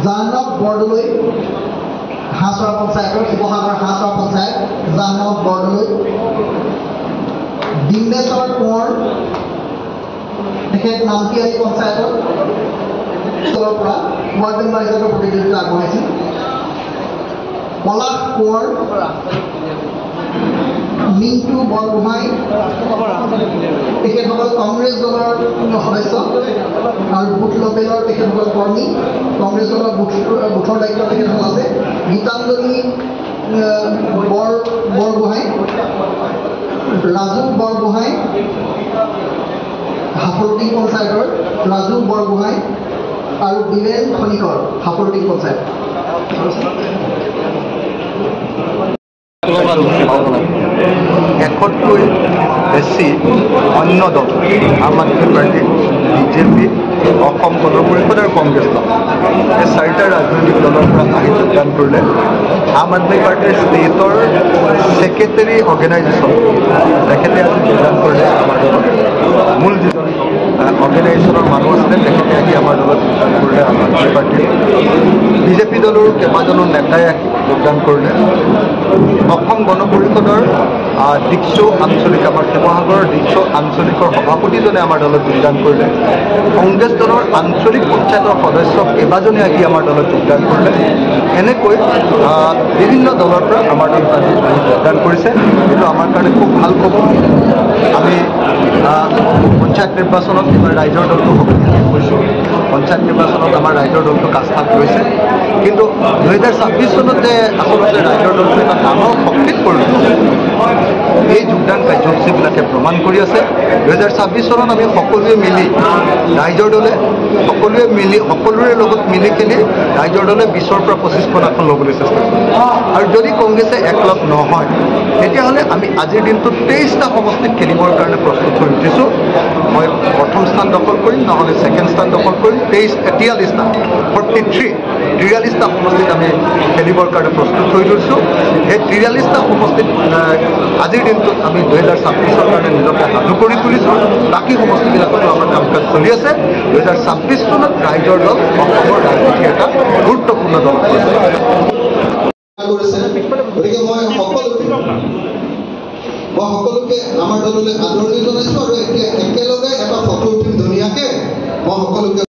জাহ্নৱ বৰদলৈ হাঁচৰা পঞ্চায়তৰ শিৱসাগৰ হাঁচৰা পঞ্চায়ত জাহ্নৱ বৰদলৈ ডিম্বেশ্বৰ কোঁৱৰ তেখেত নামটিয়ালী পঞ্চায়তৰ দলৰ পৰা ৱাৰ্ড মেম্বাৰ হিচাপে প্ৰতিনিধিত্ব আগবঢ়াইছিল পলাশ কোঁৱৰ মিণ্টু বৰগোহাঁই তেখেতসকল কংগ্ৰেছ দলৰ সদস্য আৰু বুথ লেভেলৰ তেখেতসকল কৰ্মী কংগ্ৰেছ দলৰ বুথৰ দায়িত্ব তেখেতসকল আছে গীতাঞ্জলি বৰগোহাঁই ৰাজু বৰগোহাঁই হাফলতি পঞ্চায়তৰ ৰাজু বৰগোহাঁই আৰু বীৰেন খনিকৰ হাফলতি পঞ্চায়ত এশতকৈ বেছি অন্য দল আম আদমি পাৰ্টি বিজেপি অসম গণ পৰিষদ আৰু কংগ্ৰেছ দল এই চাৰিটা ৰাজনৈতিক দলৰ পৰা আহি যোগদান কৰিলে আম আদমি পাৰ্টিৰ ষ্টেটৰ ছেক্ৰেটাৰী অৰ্গেনাইজেশ্যন তেখেতে আজি যোগদান কৰিলে আমাৰ দলত মূল যিজন অৰ্গেনাইজেশ্যনৰ মানুহ আছিলে তেখেতে আহি আমাৰ দলত যোগদান কৰিলে আম আদমি পাৰ্টিৰ বিজেপি দলৰ কেইবাজনো নেতাই আহি যোগদান কৰিলে অসম গণ পৰিষদৰ ডিক্সু আঞ্চলিক আমাৰ শিৱসাগৰৰ ডিক্সু আঞ্চলিকৰ সভাপতিজনে আমাৰ দলত যোগদান কৰিলে কংগ্ৰেছ দলৰ আঞ্চলিক পঞ্চায়তৰ সদস্য কেইবাজনে আহি আমাৰ দলত যোগদান কৰিলে এনেকৈ বিভিন্ন দলৰ পৰা আমাৰ দলত আজি যোগদান কৰিছে এইটো আমাৰ কাৰণে খুব ভাল খবৰ আমি পঞ্চায়ত নিৰ্বাচনত এইবাৰ ৰাইজৰ দলটো শক্তিশালী হৈছোঁ পঞ্চায়ত নিৰ্বাচনত আমাৰ ৰাইজৰ দলটো কাষ্ঠাত লৈছে কিন্তু 2026 চনত যে আচলতে ৰাইজৰ দলটো এটা ডাঙৰ শক্তিত পৰিণত এই যোগদান কাৰ্যসূচীবিলাকে প্ৰমাণ কৰি আছে 2026 চনত আমি সকলোৱে মিলি ৰাইজৰ দলে সকলোৰে লগত মিলি খেলি ৰাইজৰ দলে 20ৰ পৰা 25খন আসন ল'বলৈ চেষ্টা কৰিম আৰু যদি কংগ্ৰেছে একলগ নহয় তেতিয়াহ'লে আমি আজিৰ দিনটোত 23টা সমষ্টিত খেলিবৰ কাৰণে প্ৰস্তুত হৈ উঠিছোঁ মই প্ৰথম স্থান দখল কৰিম নহ'লে ছেকেণ্ড স্থান দখল কৰিম 43টা 43টা সমষ্টিত আমি খেলিবৰ কাৰণে প্ৰস্তুত হৈ লৈছোঁ এই 43টা সমষ্টিত আজিৰ দিনটোত আমি 2026ৰ কাৰণে নিজকে সাজু কৰি তুলিছোঁ বাকী সমষ্টিবিলাকতো আমাৰ কাম কাজ চলি আছে 2026 চনত ৰাইজৰ দল অসমৰ ৰাজনীতিৰ এটা গুৰুত্বপূৰ্ণ দল কৰিছে গতিকে মই সকলোকে আমাৰ দললৈ আদৰণি জনাইছোঁ আৰু একেলগে এটা ফটো উঠিম ধুনীয়াকৈ মই সকলোকে